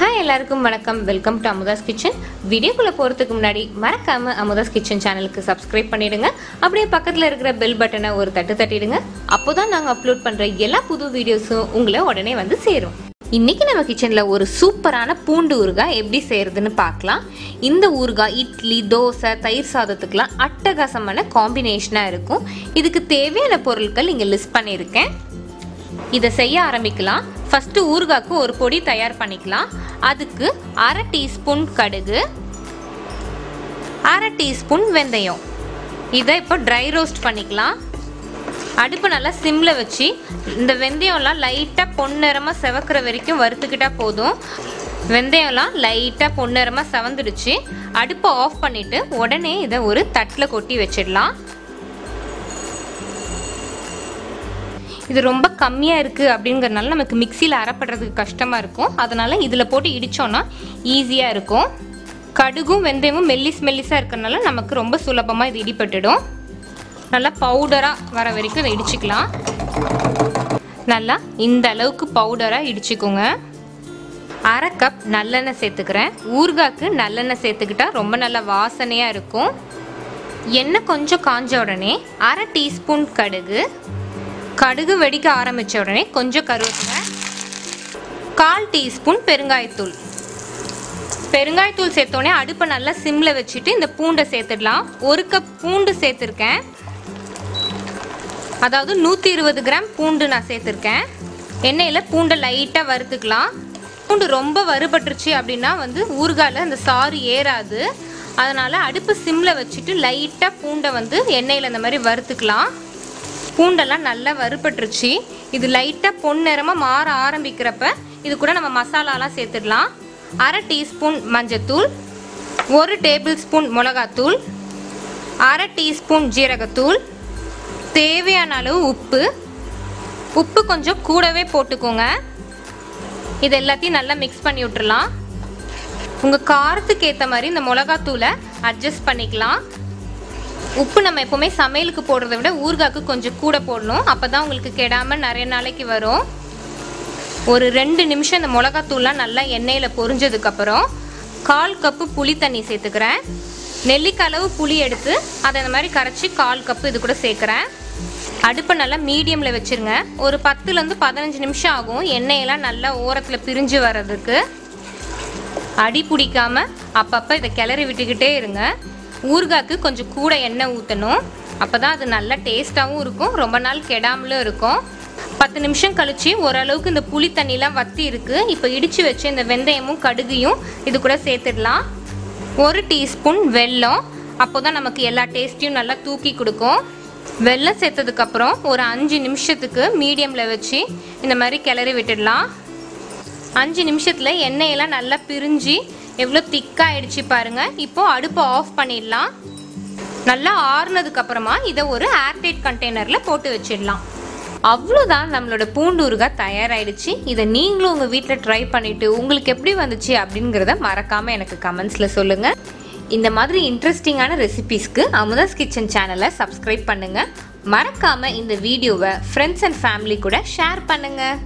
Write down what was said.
Hi எல்லாருக்கும் வணக்கம். Welcome to Amudha's kitchen. வீடியோக்குள்ள போறதுக்கு முன்னாடி மறக்காம அமுதாஸ் கிச்சன் சேனலுக்கு சப்ஸ்கிரைப் பண்ணிடுங்க. அப்படியே பக்கத்துல இருக்கிற பெல் பட்டனை ஒரு தட்டு தட்டிடுங்க. அப்போதான் நாங்க அப்லோட் பண்ற எல்லா புது வீடியோஸும் உங்களை உடனே வந்து சேரும். இன்னைக்கு நம்ம கிச்சன்ல ஒரு சூப்பரான பூண்டு ஊறுகாய் எப்படி செய்யறதுன்னு பார்க்கலாம். இந்த ஊறுகாய் இட்லி, தோசை, தயிர் சாதத்துக்குலாம் அட்டகாசமான காம்பினேஷனா இருக்கும். இதுக்கு தேவையான பொருட்கள் இங்க லிஸ்ட் பண்ணியிருக்கேன். இதை செய்ய ஆரம்பிக்கலாம். ஃபர்ஸ்ட் ஊறுகாய்க்கு ஒரு பொடி தயார் பண்ணிக்கலாம். அதுக்கு 1/2 டீஸ்பூன் கடுகு, 1/2 டீஸ்பூன் வெந்தயம். இதை இப்போ ட்ரை ரோஸ்ட் பண்ணிக்கலாம். அடுப்பு நல்லா சிம்ல வச்சு இந்த வெந்தயம்லாம் லைட்டாக பொன்னிறமாக செவக்கிற வரைக்கும் வறுத்துக்கிட்டா போதும். வெந்தயம்லாம் லைட்டாக பொன்னிறமாக செவந்துடுச்சு. அடுப்பை ஆஃப் பண்ணிட்டு உடனே இதை ஒரு தட்டில் கொட்டி வச்சிடலாம். இது ரொம்ப கம்மியாக இருக்குது அப்படிங்கிறதுனால நமக்கு மிக்சியில் அரைப்படுறதுக்கு கஷ்டமாக இருக்கும். அதனால் இதில் போட்டு இடித்தோன்னா ஈஸியாக இருக்கும். கடுகும் வெந்தயமும் மெல்லிஸாக இருக்கிறதுனால நமக்கு ரொம்ப சுலபமாக இது இடிப்பட்டுடும். நல்லா பவுடராக வர வரைக்கும் இதை இடிச்சுக்கலாம். நல்லா இந்த அளவுக்கு பவுடராக இடிச்சுக்கோங்க. 1/2 கப் நல்லெண்ணெய் சேர்த்துக்கிறேன். ஊறுகாய்க்கு நல்லெண்ணெய் சேர்த்துக்கிட்டா ரொம்ப நல்ல வாசனையாக இருக்கும். எண்ணெய் கொஞ்சம் காஞ்ச உடனே 1/2 டீஸ்பூன் கடுகு, கடுகு வெடிக்க ஆரம்பித்த உடனே கொஞ்சம் கருவேப்பிலை, 1/4 டீஸ்பூன் பெருங்காயத்தூள். பெருங்காயத்தூள் சேர்த்தோடனே அடுப்பை நல்லா சிம்ல வச்சுட்டு இந்த பூண்டை சேர்த்துடலாம். 1 கப் பூண்டு சேர்த்துருக்கேன். அதாவது 120 கிராம் பூண்டு நான் சேர்த்துருக்கேன். எண்ணெயில் பூண்டை லைட்டாக வறுத்துக்கலாம். பூண்டு ரொம்ப வறுபட்டுருச்சு அப்படின்னா ஊறுகாயில் அந்த சாறு ஏறாது. அதனால் அடுப்பு சிம்ல வச்சுட்டு லைட்டாக பூண்டை எண்ணெயில் இந்த மாதிரி வறுத்துக்கலாம். பூண்டெல்லாம் நல்லா வறுபட்டுருச்சு. இது லைட்டாக பொன்னிறமாக மாற ஆரம்பிக்கிறப்ப இது கூட நம்ம மசாலாலாம் சேர்த்துடலாம். 1/2 டீஸ்பூன் மஞ்சத்தூள், 1 டேபிள் ஸ்பூன் மிளகாத்தூள், 1/2 டீஸ்பூன் ஜீரகத்தூள், தேவையான அளவு உப்பு கொஞ்சம் கூடவே போட்டுக்கோங்க. இது எல்லாத்தையும் நல்லா மிக்ஸ் பண்ணி விட்டுறலாம். உங்கள் காரத்துக்கு ஏற்ற மாதிரி இந்த மிளகாத்தூளை அட்ஜஸ்ட் பண்ணிக்கலாம். உப்பு நம்ம எப்போவுமே சமையலுக்கு போடுறத விட ஊறுகாய்க்கு கொஞ்சம் கூட போடணும். அப்போ தான் உங்களுக்கு கெடாமல் நிறைய நாளைக்கு வரும். ஒரு 2 நிமிஷம் இந்த மிளகாத்தூள்லாம் நல்லா எண்ணெயில் பொரிஞ்சதுக்கப்புறம் 1/4 கப்பு புளி தண்ணி சேர்த்துக்கிறேன். நெல்லிக்காய் அளவு புளி எடுத்து அதை இந்த மாதிரி கரைச்சி 1/4 கப்பு இது கூட சேர்க்குறேன். அடுப்பை நல்லா மீடியமில் வச்சுருங்க. ஒரு 10லேருந்து 15 நிமிஷம் ஆகும் எண்ணெயெல்லாம் நல்லா ஓரத்தில் பிரிஞ்சு வர்றதுக்கு. அடி பிடிக்காமல் அப்பப்போ இதை கிளறி விட்டுக்கிட்டே இருங்க. ஊறுகாய்க்கு கொஞ்சம் கூட எண்ணெய் ஊற்றணும். அப்போ தான் அது நல்லா டேஸ்ட்டாகவும் இருக்கும், ரொம்ப நாள் கெடாமலும் இருக்கும். 10 நிமிஷம் கழித்து ஓரளவுக்கு இந்த புளி தண்ணிலாம் வற்றி இருக்குது. இப்போ இடித்து வச்சு இந்த வெந்தயமும் கடுகையும் இது கூட சேர்த்துடலாம். 1 டீஸ்பூன் வெல்லம். அப்போ தான் நமக்கு எல்லா டேஸ்ட்டையும் நல்லா தூக்கி கொடுக்கும். வெல்லம் சேர்த்ததுக்கப்புறம் ஒரு 5 நிமிஷத்துக்கு மீடியமில் வச்சு இந்த மாதிரி கிளறி விட்டுடலாம். 5 நிமிஷத்தில் எண்ணெயெல்லாம் நல்லா பிரிஞ்சு எவ்வளோ திக்காகிடுச்சு பாருங்கள். இப்போது அடுப்பை ஆஃப் பண்ணிடலாம். நல்லா ஆறுனதுக்கு அப்புறமா இதை ஒரு ஏர்டைட் கண்டெய்னரில் போட்டு வச்சிடலாம். அவ்வளோதான், நம்மளோட பூண்டு ஊறுகாய் தயாராகிடுச்சு. இதை நீங்களும் உங்கள் வீட்டில் ட்ரை பண்ணிவிட்டு உங்களுக்கு எப்படி வந்துச்சு அப்படிங்கிறத மறக்காமல் எனக்கு கமெண்ட்ஸில் சொல்லுங்கள். இந்த மாதிரி இன்ட்ரெஸ்டிங்கான ரெசிபீஸ்க்கு அமுதாஸ் கிச்சன் சேனலை சப்ஸ்கிரைப் பண்ணுங்கள். மறக்காமல் இந்த வீடியோவை ஃப்ரெண்ட்ஸ் அண்ட் ஃபேமிலி கூட ஷேர் பண்ணுங்கள்.